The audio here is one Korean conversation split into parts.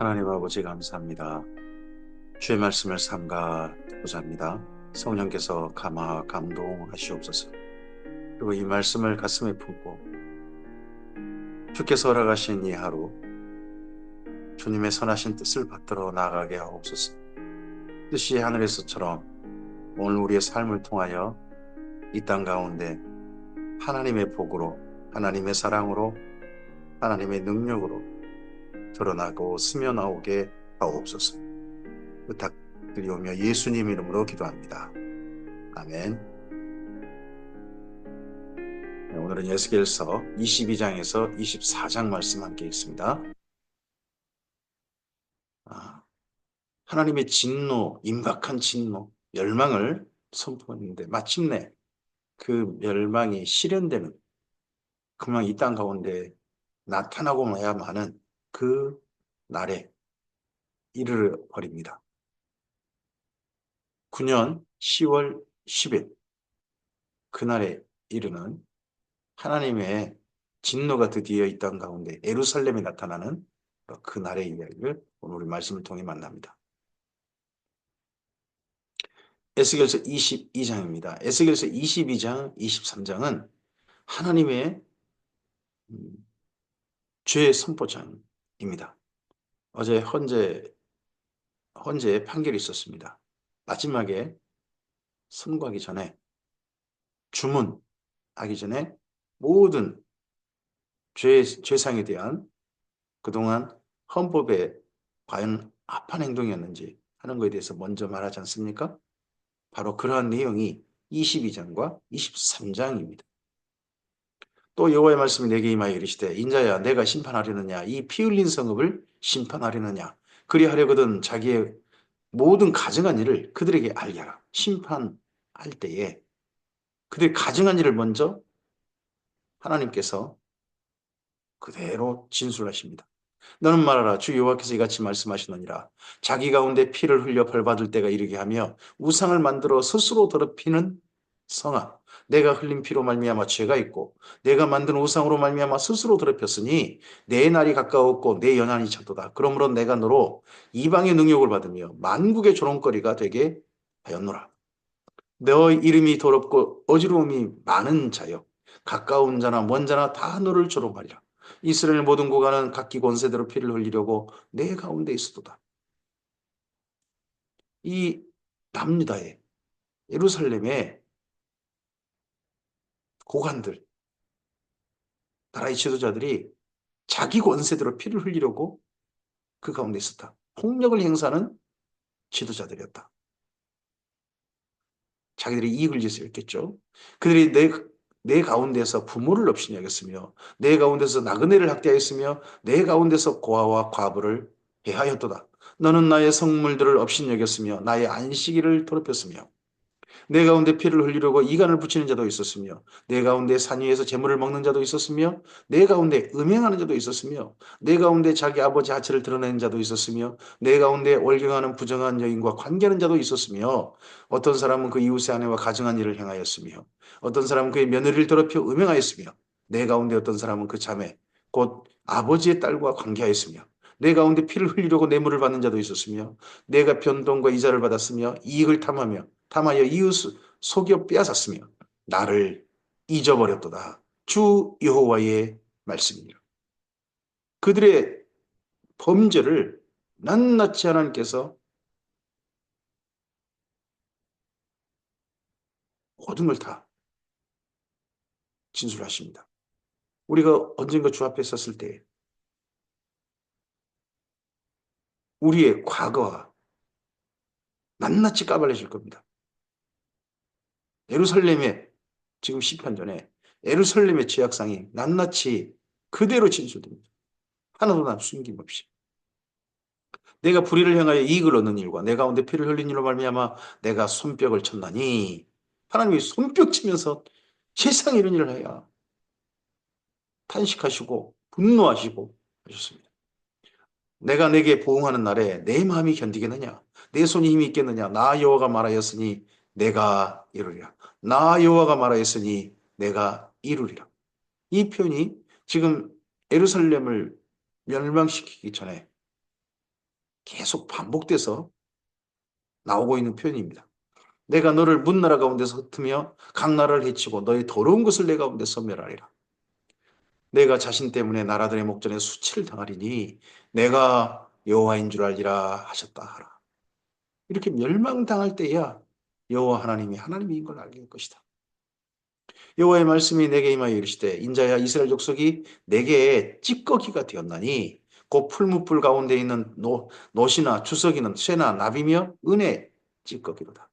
하나님 아버지 감사합니다. 주의 말씀을 삼가고자 합니다. 성령께서 감동하시옵소서. 그리고 이 말씀을 가슴에 품고 주께서 허락하신 이 하루 주님의 선하신 뜻을 받들어 나아가게 하옵소서. 뜻이 하늘에서처럼 오늘 우리의 삶을 통하여 이 땅 가운데 하나님의 복으로, 하나님의 사랑으로, 하나님의 능력으로 드러나고 스며나오게 하옵소서. 부탁드리오며 예수님 이름으로 기도합니다. 아멘. 네, 오늘은 에스겔서 22장에서 24장 말씀 함께 있습니다. 하나님의 진노, 임박한 진노, 멸망을 선포했는데 마침내 그 멸망이 실현되는 그냥 이 땅 가운데 나타나고 마야만은 그 날에 이르러 버립니다. 9년 10월 10일 그날에 이르는 하나님의 진노가 드디어 이 땅 가운데 예루살렘에 나타나는 그 날의 이야기를 오늘 우리 말씀을 통해 만납니다. 에스겔서 22장입니다. 에스겔서 22장, 23장은 하나님의 죄 선포장입니다. 어제 헌재의 판결이 있었습니다. 마지막에 선고하기 전에 주문하기 전에 모든 죄상에 대한 그동안 헌법에 과연 합한 행동이었는지 하는 것에 대해서 먼저 말하지 않습니까? 바로 그러한 내용이 22장과 23장입니다. 또 여호와의 말씀이 내게 임하여 이르시되 인자야 내가 심판하려느냐 이 피 흘린 성읍을 심판하려느냐 그리하려거든 자기의 모든 가증한 일을 그들에게 알게 하라. 심판할 때에 그들이 가증한 일을 먼저 하나님께서 그대로 진술하십니다. 너는 말하라 주 여호와께서 이같이 말씀하시느니라 자기 가운데 피를 흘려 벌받을 때가 이르게 하며 우상을 만들어 스스로 더럽히는 성아 내가 흘린 피로 말미암아 죄가 있고 내가 만든 우상으로 말미암아 스스로 더럽혔으니 내 날이 가까웠고 내 연한이 찼도다. 그러므로 내가 너로 이방의 능욕을 받으며 만국의 조롱거리가 되게 하였노라. 너 이름이 더럽고 어지러움이 많은 자여 가까운 자나 먼 자나 다 너를 조롱하리라. 이스라엘 모든 고관은 각기 권세대로 피를 흘리려고 내 가운데 있었도다. 이 남유다의 예루살렘의 고관들, 나라의 지도자들이 자기 권세대로 피를 흘리려고 그 가운데 있었다. 폭력을 행사하는 지도자들이었다. 자기들이 이익을 위해서 했겠죠. 그들이 내 가운데서 부모를 없이 여겼으며 내 가운데서 나그네를 학대하였으며 내 가운데서 고아와 과부를 해하였도다. 너는 나의 성물들을 없이 여겼으며 나의 안식일을 더럽혔으며 내 가운데 피를 흘리려고 이간을 붙이는 자도 있었으며 내 가운데 산 위에서 재물을 먹는 자도 있었으며 내 가운데 음행하는 자도 있었으며 내 가운데 자기 아버지 하체를 드러내는 자도 있었으며 내 가운데 월경하는 부정한 여인과 관계하는 자도 있었으며 어떤 사람은 그 이웃의 아내와 가증한 일을 행하였으며 어떤 사람은 그의 며느리를 더럽혀 음행하였으며 내 가운데 어떤 사람은 그 자매 곧 아버지의 딸과 관계하였으며 내 가운데 피를 흘리려고 뇌물을 받는 자도 있었으며 내가 변동과 이자를 받았으며 이익을 탐하여 이웃을 속여 빼앗았으며 나를 잊어버렸도다. 주 여호와의 말씀이니라. 그들의 범죄를 낱낱이 하나님께서 모든 걸 다 진술하십니다. 우리가 언젠가 주 앞에 섰을 때 우리의 과거와 낱낱이 까발려질 겁니다. 예루살렘의 지금 시편 전에 예루살렘의 죄악상이 낱낱이 그대로 진술됩니다. 하나도 난 숨김없이. 내가 불의를 행하여 이익을 얻는 일과 내 가운데 피를 흘린 일로 말미암아 내가 손뼉을 쳤나니 하나님이 손뼉 치면서 세상에 이런 일을 해야 탄식하시고 분노하시고 하셨습니다. 내가 내게 보응하는 날에 내 마음이 견디겠느냐 내 손이 힘이 있겠느냐 나 여호와가 말하였으니 내가 이루리라. 나 여호와가 말하였으니 내가 이루리라. 이 표현이 지금 예루살렘을 멸망시키기 전에 계속 반복돼서 나오고 있는 표현입니다. 내가 너를 문나라 가운데서 흩으며 각 나라를 해치고 너의 더러운 것을 내 가운데 소멸하리라. 내가 자신 때문에 나라들의 목전에 수치를 당하리니 내가 여호와인 줄 알리라 하셨다 하라. 이렇게 멸망당할 때야 여호와 하나님이 하나님인 걸 알게 될 것이다. 여호와의 말씀이 내게 임하여 이르시되 인자야 이스라엘 족속이 내게 찌꺼기가 되었나니 곧 풀무불 가운데 있는 노시나 주석이는 쇠나 나비며 은의 찌꺼기로다.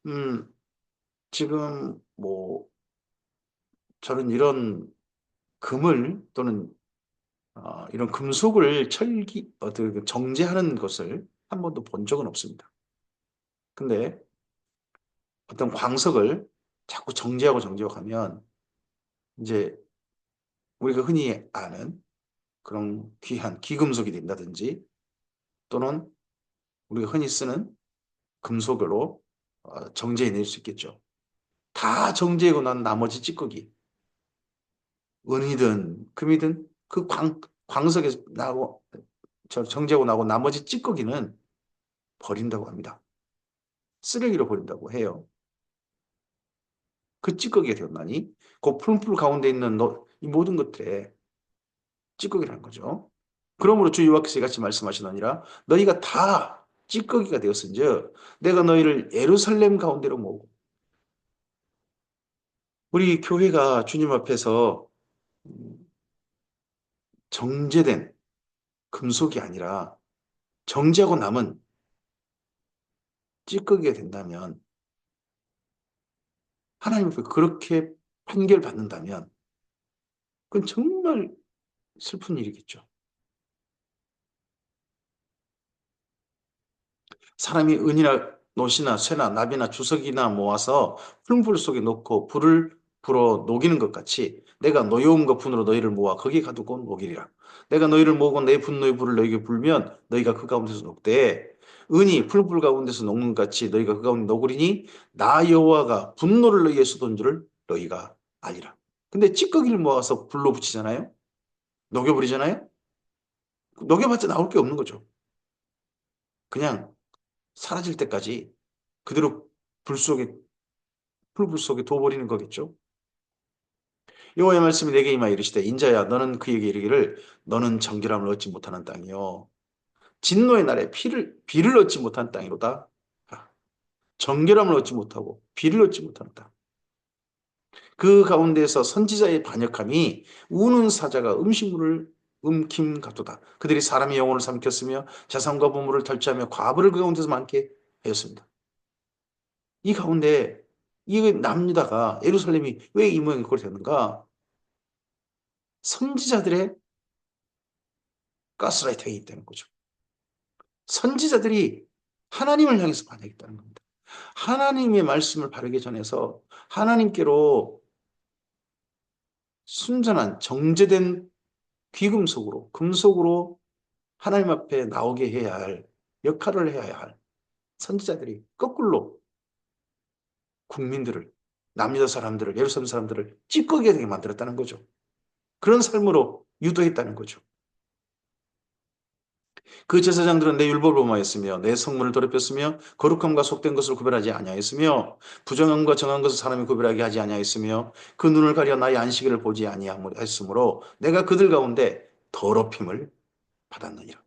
음, 지금 뭐 저는 이런 금을 또는 이런 금속을 정제하는 것을 한 번도 본 적은 없습니다. 근데 어떤 광석을 자꾸 정제하고 정제하고 하면 이제 우리가 흔히 아는 그런 귀한 귀금속이 된다든지 또는 우리가 흔히 쓰는 금속으로 정제해낼 수 있겠죠. 다 정제하고 난 나머지 찌꺼기, 은이든 금이든 그 광석에서 나고 정제하고 나고 나머지 찌꺼기는 버린다고 합니다. 쓰레기로 버린다고 해요. 그 찌꺼기가 되었나니 그 풀풀 가운데 있는 이 모든 것들에 찌꺼기라는 거죠. 그러므로 주 여호와께서 같이 말씀하시느니라 너희가 다 찌꺼기가 되었은즉 내가 너희를 예루살렘 가운데로 모으고 우리 교회가 주님 앞에서 정제된 금속이 아니라 정제하고 남은 찌꺼기가 된다면 하나님 앞에 그렇게 판결받는다면 그건 정말 슬픈 일이겠죠. 사람이 은이나 노시나 쇠나 나비나 주석이나 모아서 풀물 속에 넣고 불을 불어 녹이는 것 같이 내가 노여움과 분으로 너희를 모아 거기에 가두고 녹이리라. 내가 너희를 모으고 내 분노의 불을 너희에게 불면 너희가 그 가운데서 녹되 은이 풀불 가운데서 녹는 것 같이 너희가 그 가운데 녹으리니 나 여호와가 분노를 너희에 쏟은 줄을 너희가 알리라. 근데 찌꺼기를 모아서 불로 붙이잖아요. 녹여버리잖아요. 녹여봤자 나올 게 없는 거죠. 그냥 사라질 때까지 그대로 불 속에 풀불 속에 둬버리는 거겠죠. 여호와의 말씀이 내게 임하여 이르시되 인자야 너는 그에게 이르기를 너는 정결함을 얻지 못하는 땅이요 진노의 날에 비를 얻지 못한 땅이로다. 정결함을 얻지 못하고 비를 얻지 못하는 땅. 그 가운데에서 선지자의 반역함이 우는 사자가 음식물을 음킴 같도다. 그들이 사람의 영혼을 삼켰으며 자산과 보물을 탈취하며 과부를 그 가운데서 많게 하였습니다. 이 가운데 이 남유다가 예루살렘이 왜 이 모양이 그렇게 되는가? 선지자들의 가스라이팅이 있다는 거죠. 선지자들이 하나님을 향해서 반역했다는 겁니다. 하나님의 말씀을 바르게 전해서 하나님께로 순전한 정제된 귀금속으로 금속으로 하나님 앞에 나오게 해야 할 역할을 해야 할 선지자들이 거꾸로 국민들을 남유다 사람들을 예루살렘 사람들을 찌꺼기가 되게 만들었다는 거죠. 그런 삶으로 유도했다는 거죠. 그 제사장들은 내 율법을 범하였으며 내 성문을 더럽혔으며 거룩함과 속된 것을 구별하지 아니하였으며 부정함과 정한 것을 사람이 구별하게 하지 아니하였으며 그 눈을 가려 나의 안식일을 보지 아니하였으므로 내가 그들 가운데 더럽힘을 받았느니라.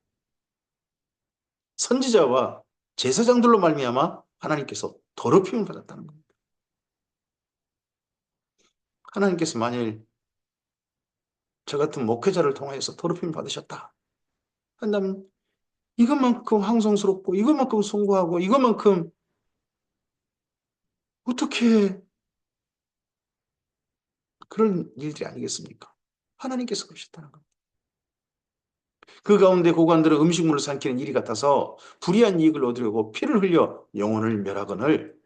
선지자와 제사장들로 말미암아 하나님께서 더럽힘을 받았다는 겁니다. 하나님께서 만일 저 같은 목회자를 통하여서 더럽힘을 받으셨다 한다면 이것만큼 황송스럽고 이것만큼 숭고하고 이것만큼 어떻게 그런 일들이 아니겠습니까? 하나님께서 그러셨다는 겁니다. 그 가운데 고관들은 음식물을 삼키는 일이 같아서 불의한 이익을 얻으려고 피를 흘려 영혼을 멸하거늘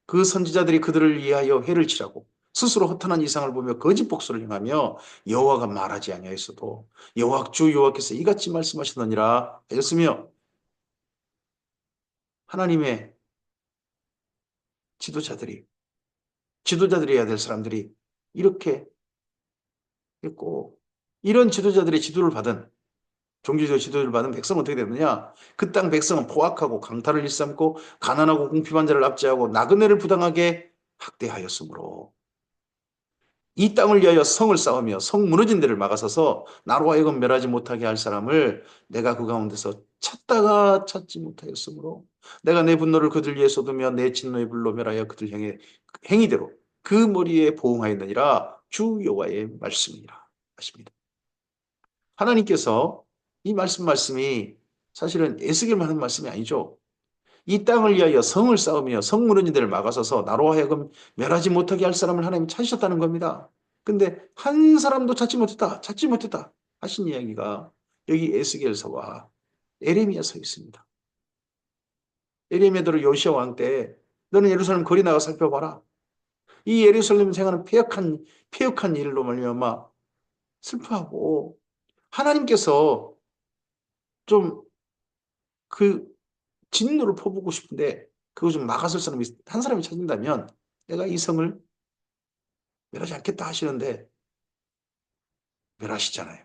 그 선지자들이 그들을 위하여 해를 치라고 스스로 허탄한 이상을 보며 거짓 복수를 행하며 여호와가 말하지 아니하였어도 여호와 주 여호와께서 이같이 말씀하시느니라 하였으며 하나님의 지도자들이 지도자들이 해야 될 사람들이 이렇게 했고 이런 지도자들의 지도를 받은 종교적 지도를 받은 백성은 어떻게 되느냐? 그 땅 백성은 포악하고 강탈을 일삼고 가난하고 궁핍한 자를 압제하고 나그네를 부당하게 학대하였으므로 이 땅을 위하여 성을 쌓으며 성 무너진 데를 막아서서 나로 하여금 멸하지 못하게 할 사람을 내가 그 가운데서 찾다가 찾지 못하였으므로 내가 내 분노를 그들 위에 쏟으며 내 진노의 불로 멸하여 그들 행위대로 그 머리에 보응하였느니라 주 여호와의 말씀이라 하십니다. 하나님께서 이 말씀이 사실은 에스겔만 하는 말씀이 아니죠. 이 땅을 위하여 성을 쌓으며 성 무너진 데를 막아서서 나로 하여금 멸하지 못하게 할 사람을 하나님 찾으셨다는 겁니다. 근데 한 사람도 찾지 못했다 하신 이야기가 여기 에스겔서와 에레미야서에 있습니다. 에레미야도 요시아 왕 때 너는 예루살렘 거리 나가 살펴봐라. 이 예루살렘 생활은 패역한 일로 말미암아 슬퍼하고 하나님께서 좀 그 진노를 퍼붓고 싶은데 그거 좀 막아설 사람이 한 사람이 찾는다면 내가 이 성을 멸하지 않겠다 하시는데 멸하시잖아요.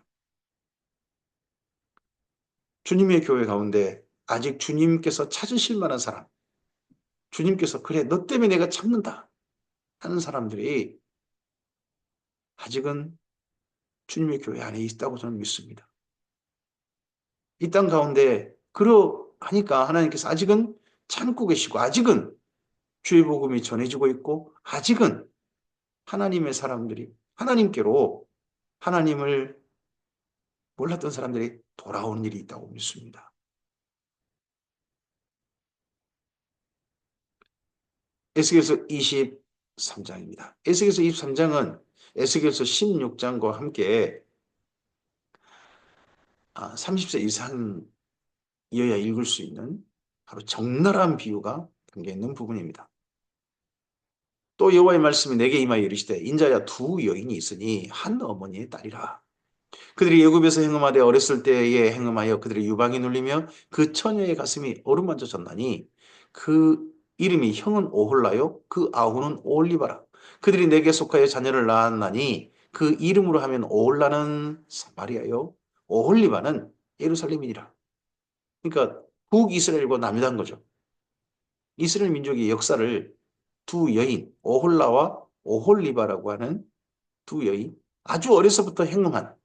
주님의 교회 가운데 아직 주님께서 찾으실 만한 사람, 주님께서 그래 너 때문에 내가 참는다 하는 사람들이 아직은 주님의 교회 안에 있다고 저는 믿습니다. 이 땅 가운데 그러하니까 하나님께서 아직은 참고 계시고 아직은 주의 복음이 전해지고 있고 아직은 하나님의 사람들이 하나님께로 하나님을 몰랐던 사람들이 돌아오는 일이 있다고 믿습니다. 에스겔서 23장입니다. 에스겔서 23장은 에스겔서 16장과 함께 30세 이상이어야 읽을 수 있는 바로 적나라한 비유가 담겨 있는 부분입니다. 또 여호와의 말씀이 내게 임하여 이르시되 인자야 두 여인이 있으니 한 어머니의 딸이라. 그들이 애굽에서 행음하되 어렸을 때에 행음하여 그들의 유방이 눌리며 그 처녀의 가슴이 어루만져졌나니 그 이름이 형은 오홀라요 그 아우는 오홀리바라. 그들이 내게 속하여 자녀를 낳았나니 그 이름으로 하면 오홀라는 사마리아요 오홀리바는 예루살렘이니라. 그러니까 북이스라엘과 남유다인 거죠. 이스라엘 민족의 역사를 두 여인 오홀라와 오홀리바라고 하는 두 여인 아주 어려서부터 행음한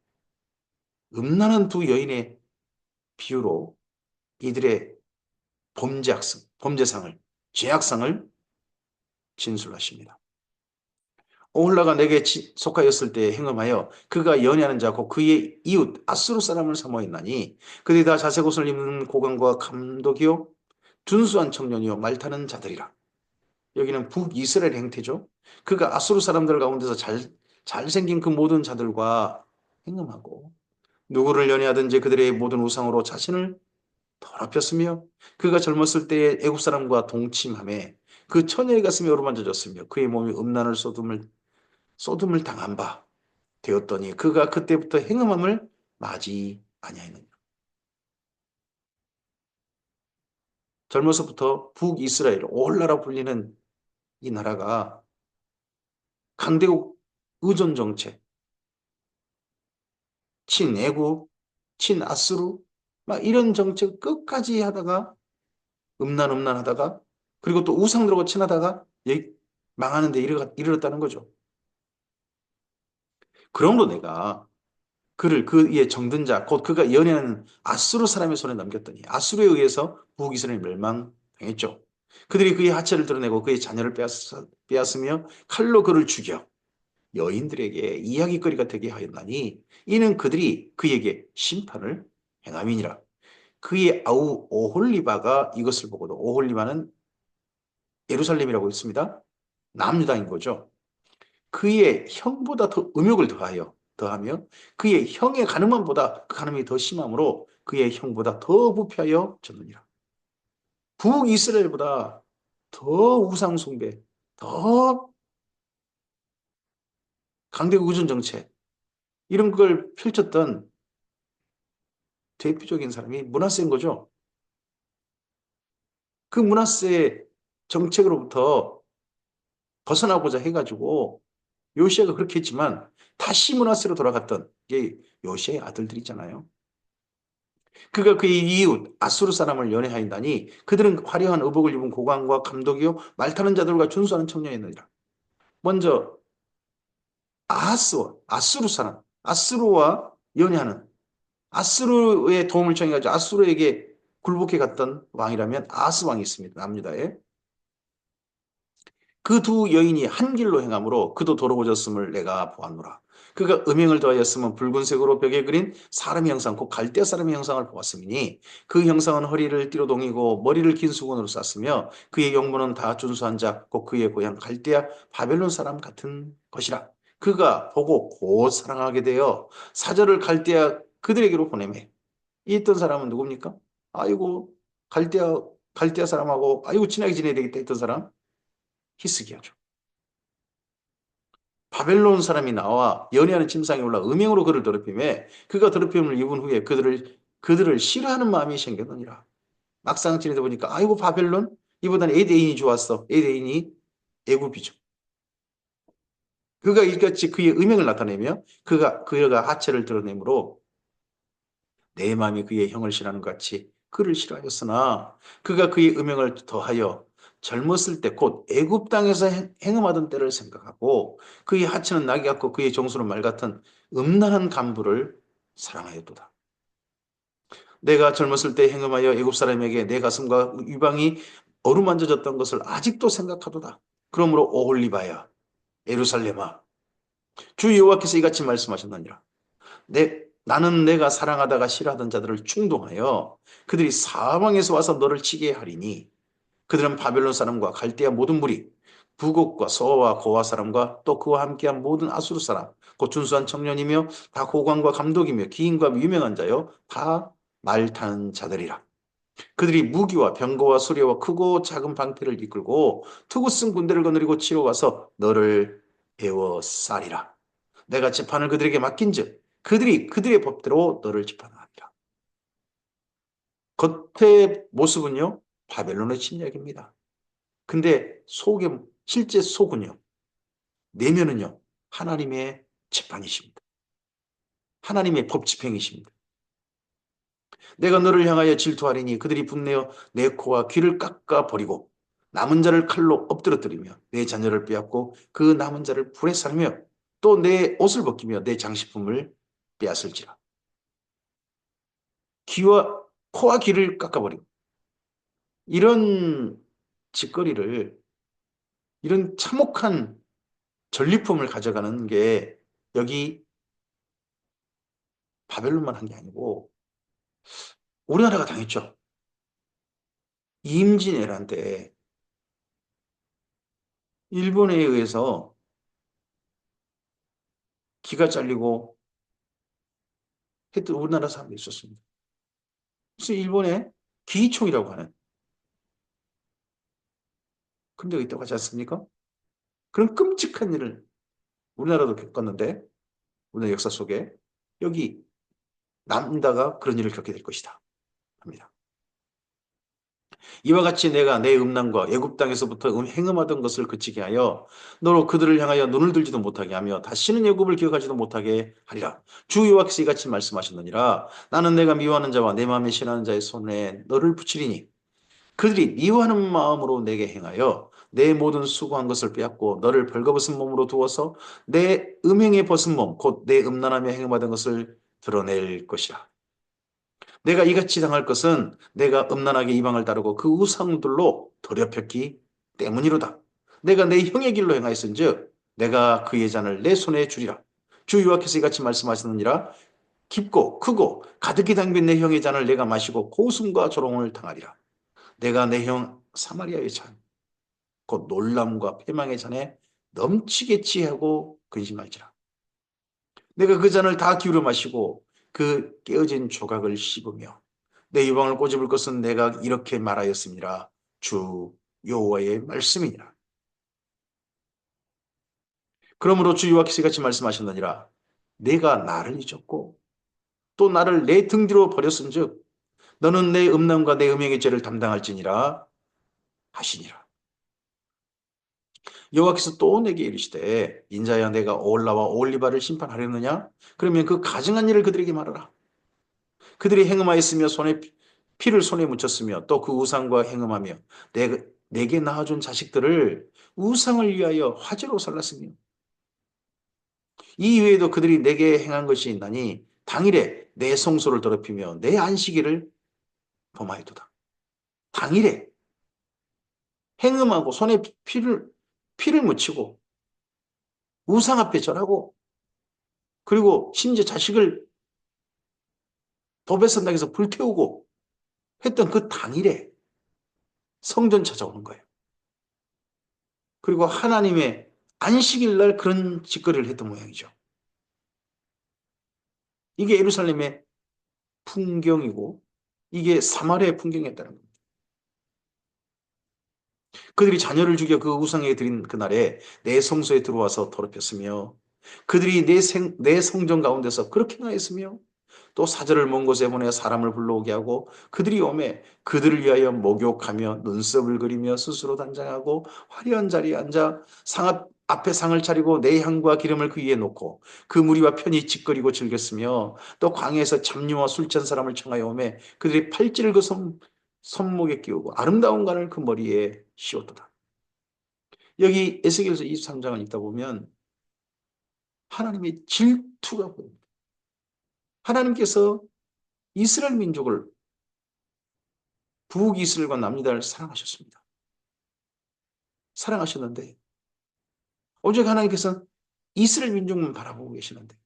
음란한 두 여인의 비유로 이들의 범죄상을, 죄악상을 진술하십니다. 오홀라가 내게 속하였을 때 행음하여 그가 연애하는 자고 그의 이웃 아수르 사람을 사모했나니 그들이 다 자색 옷을 입는 고관과 감독이요 준수한 청년이요 말타는 자들이라. 여기는 북이스라엘 행태죠. 그가 아수르 사람들 가운데서 잘생긴 그 모든 자들과 행음하고 누구를 연애하든지 그들의 모든 우상으로 자신을 더럽혔으며 그가 젊었을 때에 애굽 사람과 동침함에 그 처녀의 가슴이 어루만져졌으며 그의 몸이 음란을 쏟음을 당한 바 되었더니 그가 그때부터 행음함을 맞이 아니하였느냐. 젊어서부터 북이스라엘 올라라 불리는 이 나라가 강대국 의존 정책, 친애국, 친아수르 막 이런 정책 끝까지 하다가 음란하다가 그리고 또 우상들하고 친하다가 망하는 데 이르렀다는 거죠. 그러므로 내가 그의 정든 자, 곧 그가 연애하는 아수르 사람의 손에 넘겼더니 아수르에 의해서 북이스라엘이 멸망당했죠. 그들이 그의 하체를 드러내고 그의 자녀를 빼앗으며 칼로 그를 죽여 여인들에게 이야기거리가 되게 하였나니 이는 그들이 그에게 심판을 행함이니라. 그의 아우 오홀리바가 이것을 보고도 오홀리바는 예루살렘이라고 했습니다. 남유다인 거죠. 그의 형보다 더 음욕을 더하며 그의 형의 가늠함보다 그 가늠이 더 심함으로 그의 형보다 더 부패하여 졌느니라. 북이스라엘보다 더 우상숭배, 더 강대국 의존 정책 이런 걸 펼쳤던 대표적인 사람이 므낫세인 거죠. 그 므낫세의 정책으로부터 벗어나고자 해가지고 요시아가 그렇게 했지만 다시 므낫세로 돌아갔던 게 요시아의 아들들이잖아요. 그가 그의 이웃 아수르 사람을 연애하였나니 그들은 화려한 의복을 입은 고관과 감독이요 말 타는 자들과 준수하는 청년이니라. 먼저 아수르 사람, 아수르와 연애하는 아수르의 도움을 청해가지고 아수르에게 굴복해 갔던 왕이라면 아스 왕이 있습니다. 남유다에. 그 두 여인이 한 길로 행함으로 그도 도로고졌음을 내가 보았노라. 그가 음행을 더하였으면 붉은색으로 벽에 그린 사람의 형상, 곧 갈대아 사람의 형상을 보았으니 그 형상은 허리를 띠로 동이고 머리를 긴 수건으로 쌌으며 그의 용모는 다 준수한 자, 곧 그의 고향 갈대아 바벨론 사람 같은 것이라. 그가 보고 곧 사랑하게 되어 사절을 갈대아 그들에게로 보내매. 이 있던 사람은 누굽니까? 아이고 갈대아 사람하고 아이고 친하게 지내야 되겠다 했던 사람 히스기야죠. 바벨론 사람이 나와 연애하는 침상에 올라 음행으로 그를 더럽히매 그가 더럽힘을 입은 후에 그들을 싫어하는 마음이 생겼느니라. 막상 지내다 보니까 아이고 바벨론 이보다는 에데인이 좋았어. 에데인이 애굽이죠. 그가 이같이 그의 음행을 나타내며 그가 하체를 드러내므로 내 마음이 그의 형을 싫어하는 것 같이 그를 싫어하였으나 그가 그의 음행을 더하여 젊었을 때 곧 애굽 땅에서 행음하던 때를 생각하고 그의 하체는 낙이 같고 그의 정수는 말 같은 음란한 간부를 사랑하였도다. 내가 젊었을 때 행음하여 애굽 사람에게 내 가슴과 유방이 어루만져졌던 것을 아직도 생각하도다. 그러므로 오홀리바야 예루살렘아 주 여호와께서 이같이 말씀하셨느니라. 나는 내가 사랑하다가 싫어하던 자들을 충동하여 그들이 사방에서 와서 너를 치게 하리니 그들은 바벨론 사람과 갈대아 모든 무리 북옥과 서와 고아 사람과 또 그와 함께한 모든 아수르 사람 곧 준수한 청년이며 다 고관과 감독이며 기인과 유명한 자요 다 말 타는 자들이라. 그들이 무기와 병거와 수레와 크고 작은 방패를 이끌고 투구 쓴 군대를 거느리고 치러 와서 너를 에워싸리라. 내가 재판을 그들에게 맡긴즉 그들이 그들의 법대로 너를 재판하리라. 겉의 모습은요 바벨론의 침략입니다. 근데 실제 속은요 내면은요 하나님의 재판이십니다. 하나님의 법 집행이십니다. 내가 너를 향하여 질투하리니 그들이 분내어 내 코와 귀를 깎아 버리고 남은 자를 칼로 엎드러뜨리며 내 자녀를 빼앗고 그 남은 자를 불에 살며 또 내 옷을 벗기며 내 장식품을 빼앗을지라. 코와 귀를 깎아버리고 이런 짓거리를 이런 참혹한 전리품을 가져가는 게 여기 바벨론만 한 게 아니고 우리나라가 당했죠. 임진왜란 때 일본에 의해서 기가 잘리고 했던 우리나라 사람도 있었습니다. 그래서 일본에 기이총이라고 하는 그런 데가 있다고 하지 않습니까? 그런 끔찍한 일을 우리나라도 겪었는데 우리나라 역사 속에 여기 남다가 그런 일을 겪게 될 것이다 합니다. 이와 같이 내가 내 음란과 애굽 땅에서부터 행음하던 것을 그치게 하여 너로 그들을 향하여 눈을 들지도 못하게 하며 다시는 애굽을 기억하지도 못하게 하리라. 주 여호와께서 이같이 말씀하셨느니라. 나는 내가 미워하는 자와 내 마음에 싫어하는 자의 손에 너를 붙이리니 그들이 미워하는 마음으로 내게 행하여 내 모든 수고한 것을 빼앗고 너를 벌거벗은 몸으로 두어서 내 음행에 벗은 몸 곧 내 음란하며 행음하던 것을 드러낼 것이라. 내가 이같이 당할 것은 내가 음란하게 이방을 따르고 그 우상들로 더럽혔기 때문이로다. 내가 내 형의 길로 행하였은즉 내가 그의 잔을 내 손에 주리라. 주 여호와께서 이같이 말씀하시느니라. 깊고 크고 가득히 담긴 내 형의 잔을 내가 마시고 고숨과 조롱을 당하리라. 내가 내 형 사마리아의 잔, 곧 놀람과 패망의 잔에 넘치게 취하고 근심할지라. 내가 그 잔을 다 기울여 마시고 그 깨어진 조각을 씹으며 내 유방을 꼬집을 것은 내가 이렇게 말하였습니다. 주 여호와의 말씀이니라. 그러므로 주 여호와께서 같이 말씀하셨느니라. 내가 나를 잊었고 또 나를 내 등 뒤로 버렸은즉 너는 내 음란과 내 음행의 죄를 담당할지니라 하시니라. 여호와께서 또 내게 이르시되 인자야 내가 오올라와 오올리바를 심판하려느냐? 그러면 그 가증한 일을 그들에게 말하라. 그들이 행음하였으며 피를 손에 묻혔으며 또 그 우상과 행음하며 내게 낳아준 자식들을 우상을 위하여 화제로 살랐으며 이 외에도 그들이 내게 행한 것이 있나니 당일에 내 성소를 더럽히며 내 안식일을 범하였도다. 당일에 행음하고 손에 피를 묻히고 우상 앞에 절하고 그리고 심지어 자식을 도배선당에서 불태우고 했던 그 당일에 성전 찾아오는 거예요. 그리고 하나님의 안식일 날 그런 짓거리를 했던 모양이죠. 이게 예루살렘의 풍경이고 이게 사마리아의 풍경이었다는 겁니다. 그들이 자녀를 죽여 그 우상에 드린 그날에 내 성소에 들어와서 더럽혔으며 그들이 내 성전 가운데서 그렇게나 했으며 또 사절을 먼 곳에 보내 사람을 불러오게 하고 그들이 오매 그들을 위하여 목욕하며 눈썹을 그리며 스스로 단장하고 화려한 자리에 앉아 앞에 상을 차리고 내 향과 기름을 그 위에 놓고 그 무리와 편히 짓거리고 즐겼으며 또 광야에서 잡류와 술 취한 사람을 청하여 오매 그들이 팔찌를 그 손목에 끼우고 아름다운 관을 그 머리에 씌웠도다. 여기 에스겔서 23장을 읽다 보면 하나님의 질투가 보입니다. 하나님께서 이스라엘 민족을 북이스라엘과 남유다를 사랑하셨습니다. 사랑하셨는데 오직 하나님께서는 이스라엘 민족만 바라보고 계시는데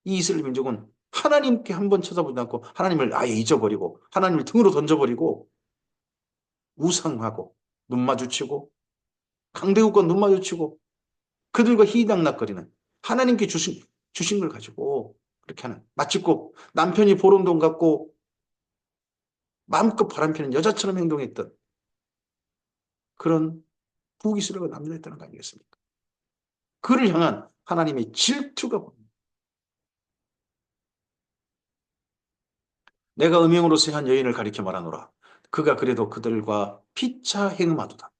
이 이스라엘 민족은 하나님께 한번 쳐다보지 않고 하나님을 아예 잊어버리고 하나님을 등으로 던져버리고 우상하고 눈 마주치고 강대국과 눈 마주치고 그들과 희당락거리는 하나님께 주신 걸 가지고 그렇게 하는 마치 꼭 남편이 보름돈 갖고 마음껏 바람피는 여자처럼 행동했던 그런 북이스라엘과 남유다였다는 거 아니겠습니까? 그를 향한 하나님의 질투가 보입니다. 내가 음행으로서 한 여인을 가리켜 말하노라. 그가 그래도 그들과 피차 행음하도다.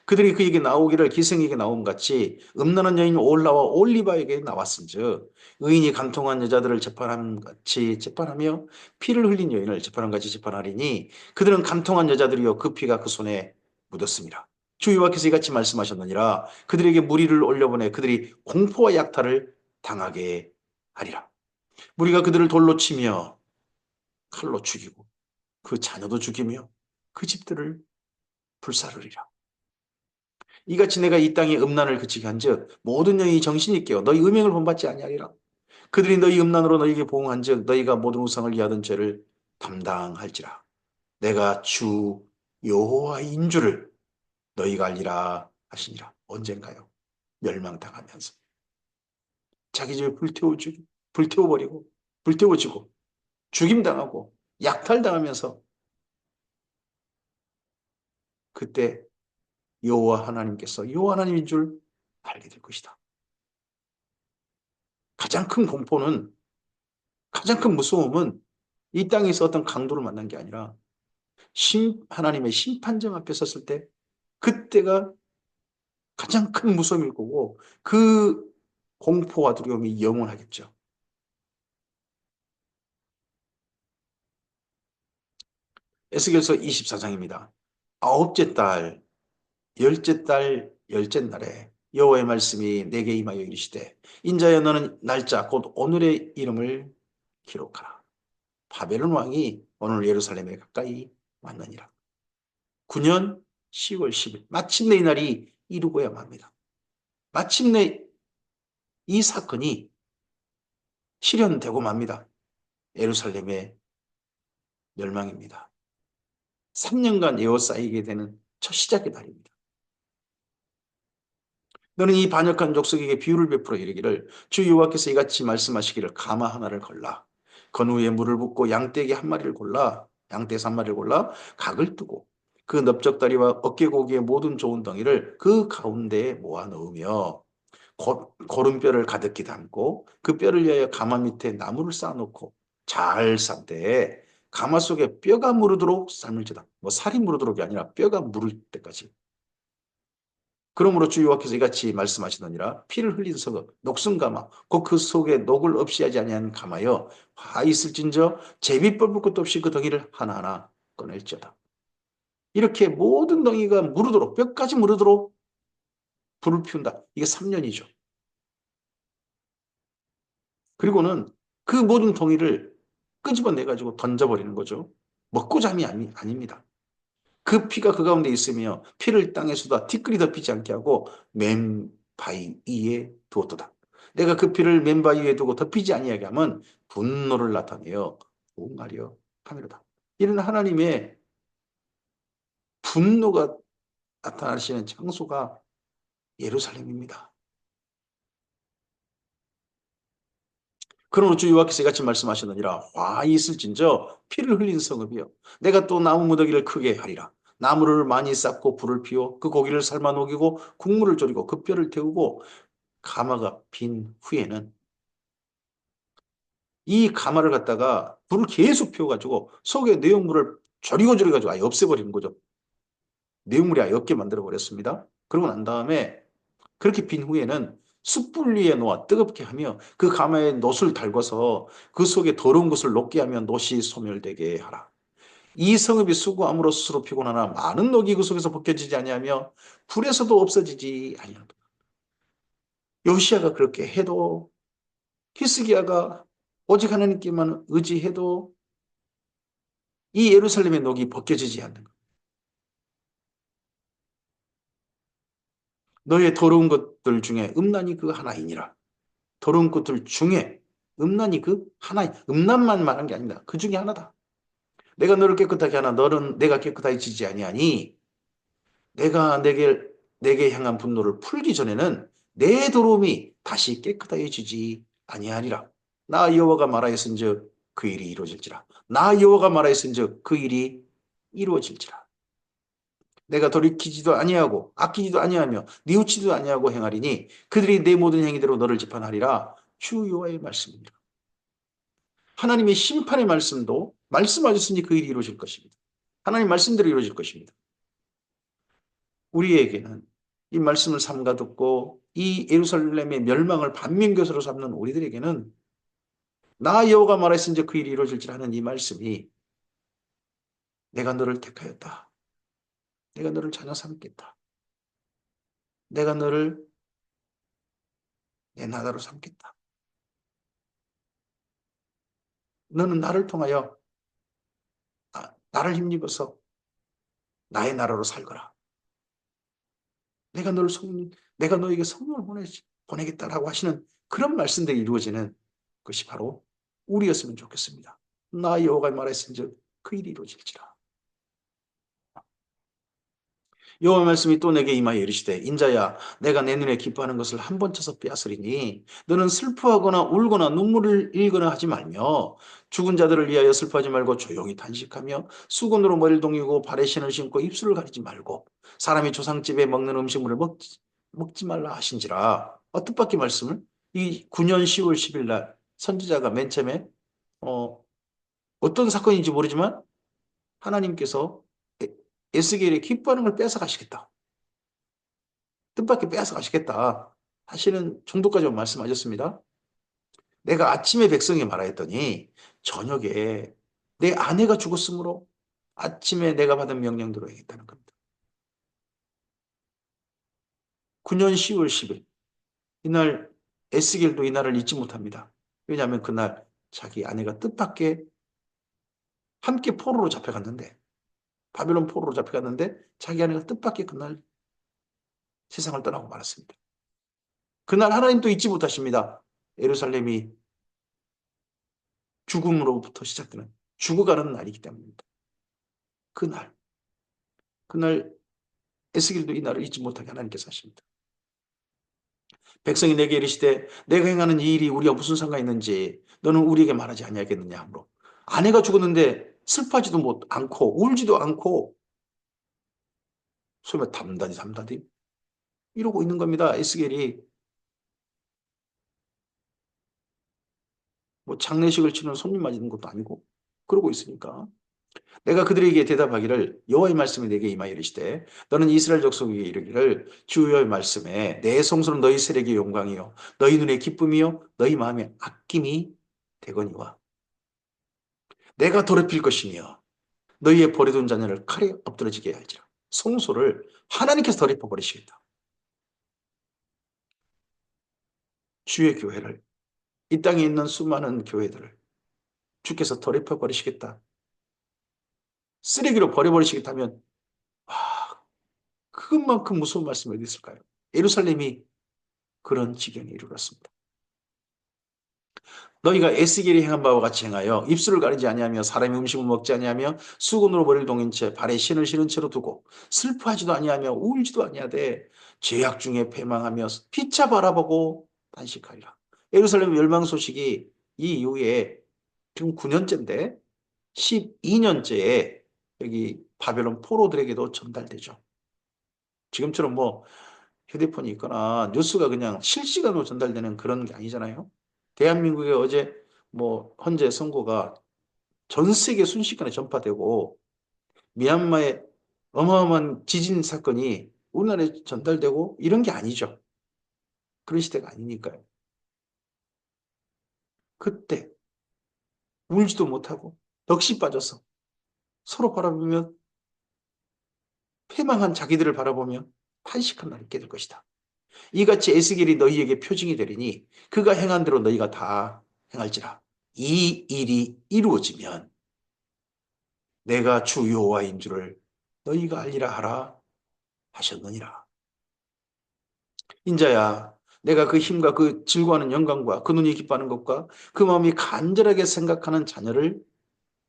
그들이 그에게 나오기를 기생에게 나옴 같이 음란한 여인 올라와 올리바에게 나왔은즉 의인이 간통한 여자들을 재판함 같이 재판하며 피를 흘린 여인을 재판함 같이 재판하리니 그들은 간통한 여자들이요 그 피가 그 손에 묻었습니다. 주 여호와께서 이같이 말씀하셨느니라 그들에게 무리를 올려보내 그들이 공포와 약탈을 당하게 하리라. 무리가 그들을 돌로 치며 칼로 죽이고 그 자녀도 죽이며 그 집들을 불사르리라. 이같이 내가 이 땅에 음란을 그치게 한즉 모든 영이 정신이 깨어 너희 음행을 본받지 아니하리라. 그들이 너희 음란으로 너희에게 보응한즉 너희가 모든 우상을 위하던 죄를 담당할지라. 내가 주 여호와인 줄을 너희가 알리라 하시니라. 언젠가요? 멸망당하면서 자기 집을 불태워버리고 불태워지고 죽임당하고 약탈당하면서 그때 여호와 하나님께서 여호와 하나님인 줄 알게 될 것이다. 가장 큰 공포는 가장 큰 무서움은 이 땅에서 어떤 강도를 만난 게 아니라 하나님의 심판정 앞에 섰을 때 그때가 가장 큰 무서움일 거고 그 공포와 두려움이 영원하겠죠. 에스겔서 24장입니다. 아홉째 달, 열째 달, 열째 날에 여호와의 말씀이 내게 임하여 이르시되 인자여 너는 날짜 곧 오늘의 이름을 기록하라. 바벨론 왕이 오늘 예루살렘에 가까이 왔느니라. 9년 10월 10일 마침내 이 날이 이루고야 맙니다. 마침내 이 사건이 실현되고 맙니다. 예루살렘의 멸망입니다. 3년간 에워싸이게 되는 첫 시작의 날입니다. 너는 이 반역한 족속에게 비유를 베풀어 이르기를 주 여호와께서 이같이 말씀하시기를 가마 하나를 걸라 건후에 물을 붓고 양떼에게 한 마리를 골라 양떼에서 한 마리를 골라 각을 뜨고 그 넓적다리와 어깨고기의 모든 좋은 덩이를 그 가운데에 모아 넣으며 고름뼈를 가득히 담고 그 뼈를 위하여 가마 밑에 나무를 쌓아놓고 잘 싼 때에 가마 속에 뼈가 무르도록 삶을지다. 뭐 살이 무르도록이 아니라 뼈가 무를 때까지. 그러므로 주 여호와께서 이같이 말씀하시느니라. 피를 흘린 성읍 녹슨 가마 곧 그 속에 녹을 없이 하지 아니한 가마여 화 있을진저 제비 뻗을 것도 없이 그 덩이를 하나하나 꺼낼지어다. 이렇게 모든 덩이가 무르도록 뼈까지 무르도록 불을 피운다. 이게 3년이죠. 그리고는 그 모든 덩이를 끄집어내 가지고 던져버리는 거죠. 먹고 잠이 아닙니다. 그 피가 그 가운데 있으며 피를 땅에 쏟아 티끌이 덮이지 않게 하고 맨바위 위에 두었도다. 내가 그 피를 맨바위 위에 두고 덮이지 아니하게 하면 분노를 나타내어 공하려 하미로다. 이는 하나님의 분노가 나타나시는 장소가 예루살렘입니다. 그러므로 주 여호와께서 이같이 말씀하셨느니라. 화 있을진저 피를 흘린 성읍이여 내가 또 나무 무더기를 크게 하리라. 나무를 많이 쌓고 불을 피워 그 고기를 삶아 녹이고 국물을 졸이고 그 뼈를 태우고 가마가 빈 후에는 이 가마를 갖다가 불을 계속 피워가지고 속에 내용물을 졸이고 아예 없애버리는 거죠. 내용물이 아예 없게 만들어 버렸습니다. 그러고 난 다음에 그렇게 빈 후에는 숯불 위에 놓아 뜨겁게 하며 그 가마에 놋을 달궈서 그 속에 더러운 것을 녹게 하며 놋이 소멸되게 하라. 이 성읍이 수고함으로 스스로 피곤하나 많은 녹이 그 속에서 벗겨지지 아니하며 불에서도 없어지지 아니한다. 요시아가 그렇게 해도 히스기야가 오직 하나님께만 의지해도 이 예루살렘의 녹이 벗겨지지 않는 것. 너의 더러운 것들 중에 음란이 그 하나이니라. 더러운 것들 중에 음란이 그 하나이. 음란만 말한 게 아닙니다. 그 중에 하나다. 내가 너를 깨끗하게 하나 너는 내가 깨끗해지지 아니하니 내게 향한 분노를 풀기 전에는 내 더러움이 다시 깨끗해지지 아니하리라. 나 여호와가 말하였은즉 그 일이 이루어질지라. 나 여호와가 말하였은즉 그 일이 이루어질지라. 내가 돌이키지도 아니하고 아끼지도 아니하며 뉘우치지도 아니하고 행하리니 그들이 내 모든 행위대로 너를 재판하리라. 주 여호와의 말씀입니다. 하나님의 심판의 말씀도 말씀하셨으니 그 일이 이루어질 것입니다. 하나님 말씀대로 이루어질 것입니다. 우리에게는 이 말씀을 삼가 듣고 이 예루살렘의 멸망을 반민교사로 삼는 우리들에게는 나 여호가 말했으니 그 일이 이루어질지라 하는 이 말씀이 내가 너를 택하였다. 내가 너를 자녀 삼겠다. 내가 너를 내 나라로 삼겠다. 너는 나를 통하여 나를 힘입어서 나의 나라로 살거라. 내가 너에게 성령을 보내겠다라고 하시는 그런 말씀들이 이루어지는 것이 바로 우리였으면 좋겠습니다. 나 여호가 말했은즉 그 일이 이루어질지라. 여호와 말씀이 또 내게 임하여 이르시되 인자야 내가 내 눈에 기뻐하는 것을 한 번 쳐서 빼앗으리니 너는 슬퍼하거나 울거나 눈물을 흘리거나 하지 말며 죽은 자들을 위하여 슬퍼하지 말고 조용히 단식하며 수건으로 머리를 동이고 발에 신을 신고 입술을 가리지 말고 사람이 조상집에 먹는 음식물을 먹지 말라 하신지라. 뜻밖의 말씀을 이 9년 10월 10일 날 선지자가 맨 처음에 어, 어떤 사건인지 모르지만 하나님께서 에스겔이 기뻐하는 걸 뺏어 가시겠다. 뜻밖의 빼앗아 가시겠다. 사실은 정도까지만 말씀하셨습니다. 내가 아침에 백성에 말하였더니 저녁에 내 아내가 죽었으므로 아침에 내가 받은 명령대로 해야겠다는 겁니다. 9년 10월 10일 이날 에스겔도 이날을 잊지 못합니다. 왜냐하면 그날 자기 아내가 뜻밖의 함께 포로로 잡혀갔는데 바벨론 포로로 잡혀갔는데 자기 아내가 뜻밖의 그날 세상을 떠나고 말았습니다. 그날 하나님도 잊지 못하십니다. 예루살렘이 죽음으로부터 시작되는 죽어가는 날이기 때문입니다. 그날, 그날 에스겔도 이 날을 잊지 못하게 하나님께서 하십니다. 백성이 내게 이르시되 내가 행하는 이 일이 우리가 무슨 상관이 있는지 너는 우리에게 말하지 아니하겠느냐 하므로 아내가 죽었는데 슬퍼하지도 않고 울지도 않고 소위 말 담다디 이러고 있는 겁니다. 에스겔이 뭐 장례식을 치는 손님 맞이는 것도 아니고 그러고 있으니까 내가 그들에게 대답하기를 여호와의 말씀이 내게 임하여 이르시되 너는 이스라엘 족속에게 이르기를 주 여호와의 말씀에 내 성소는 너희 세력의 영광이요 너희 눈의 기쁨이요 너희 마음의 아낌이 되거니와 내가 더럽힐 것이며 너희의 버려둔 자녀를 칼에 엎드러지게 할지라. 성소를 하나님께서 더럽혀 버리시겠다. 주의 교회를, 이 땅에 있는 수많은 교회들을 주께서 더럽혀 버리시겠다. 쓰레기로 버려버리시겠다면 그것만큼 무서운 말씀이 어디 있을까요? 예루살렘이 그런 지경에 이르렀습니다. 너희가 에스겔이 행한 바와 같이 행하여 입술을 가리지 아니하며 사람의 음식을 먹지 아니하며 수건으로 머리를 동인 채 발에 신을 신은 채로 두고 슬퍼하지도 아니하며 울지도 아니하되 죄악 중에 패망하며 피차 바라보고 단식하리라. 예루살렘 멸망 소식이 이 이후에 지금 9년째인데 12년째에 여기 바벨론 포로들에게도 전달되죠. 지금처럼 뭐 휴대폰이 있거나 뉴스가 그냥 실시간으로 전달되는 그런 게 아니잖아요. 대한민국에 어제 뭐 헌재 선고가 전 세계 순식간에 전파되고 미얀마의 어마어마한 지진 사건이 우리나라에 전달되고 이런 게 아니죠. 그런 시대가 아니니까요. 그때 울지도 못하고 넋이 빠져서 서로 바라보며 패망한 자기들을 바라보며 탄식한 날이 있게 될 것이다. 이같이 에스겔이 너희에게 표징이 되리니 그가 행한 대로 너희가 다 행할지라. 이 일이 이루어지면 내가 주 여호와인 줄을 너희가 알리라 하라 하셨느니라. 인자야, 내가 그 힘과 그 즐거워하는 영광과 그 눈이 기뻐하는 것과 그 마음이 간절하게 생각하는 자녀를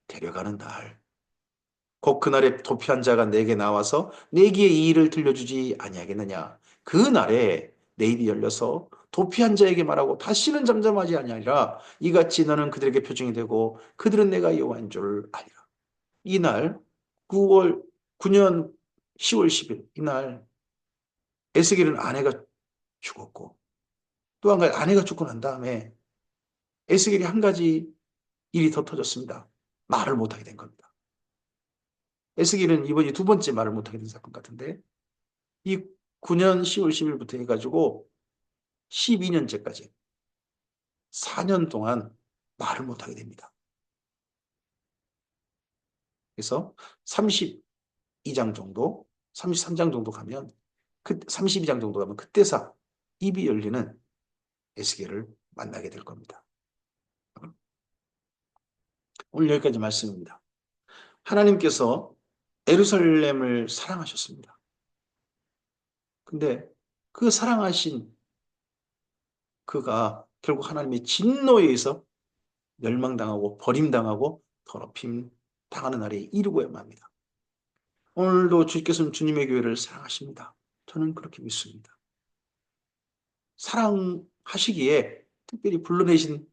데려가는 날. 곧 그날에 도피한 자가 내게 나와서 내게 이 일을 들려주지 아니하겠느냐. 그 날에 내 입이 열려서 도피한 자에게 말하고 다시는 잠잠하지 아니하리라. 이같이 너는 그들에게 표징이 되고 그들은 내가 여호와인 줄 알리라. 이날 9월 9년 10월 10일 이날 에스겔은 아내가 죽었고 또 한 가지 아내가 죽고 난 다음에 에스겔이 한 가지 일이 더 터졌습니다. 말을 못하게 된 겁니다. 에스겔은 이번이 두 번째 말을 못하게 된 사건 같은데 이 9년 10월 10일부터 해가지고 12년째까지 4년 동안 말을 못하게 됩니다. 그래서 32장 정도, 33장 정도 가면 32장 정도 가면 그때서 입이 열리는 에스겔을 만나게 될 겁니다. 오늘 여기까지 말씀입니다. 하나님께서 예루살렘을 사랑하셨습니다. 근데 그 사랑하신 그가 결국 하나님의 진노에 의해서 멸망당하고 버림당하고 더럽힘 당하는 날이 이르고야만 합니다. 오늘도 주께서는 주님의 교회를 사랑하십니다. 저는 그렇게 믿습니다. 사랑하시기에 특별히 불러내신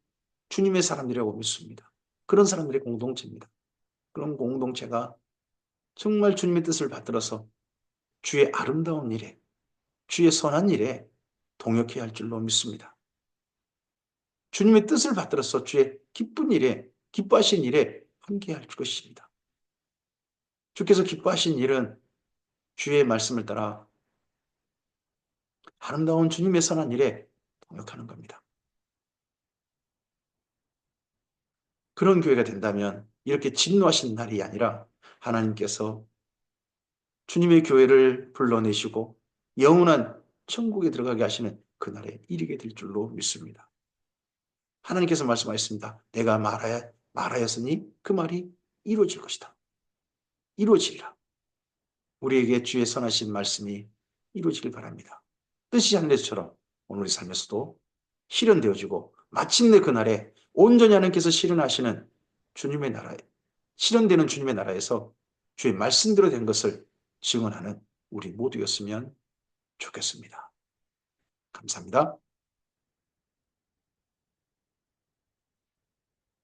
주님의 사람들이라고 믿습니다. 그런 사람들의 공동체입니다. 그런 공동체가 정말 주님의 뜻을 받들어서 주의 아름다운 일에, 주의 선한 일에 동역해야 할 줄로 믿습니다. 주님의 뜻을 받들어서 주의 기쁜 일에, 기뻐하신 일에 함께할 것입니다. 주께서 기뻐하신 일은 주의 말씀을 따라 아름다운 주님의 선한 일에 동역하는 겁니다. 그런 교회가 된다면 이렇게 진노하신 날이 아니라 하나님께서 주님의 교회를 불러내시고 영원한 천국에 들어가게 하시는 그날에 이르게 될 줄로 믿습니다. 하나님께서 말씀하셨습니다. 내가 말하였으니 그 말이 이루어질 것이다. 이루어지리라. 우리에게 주의 선하신 말씀이 이루어지길 바랍니다. 뜻이 하늘에서처럼 오늘의 삶에서도 실현되어지고 마침내 그날에 온전히 하나님께서 실현하시는 주님의 나라에 실현되는 주님의 나라에서 주의 말씀대로 된 것을 증언하는 우리 모두였으면 좋겠습니다. 감사합니다.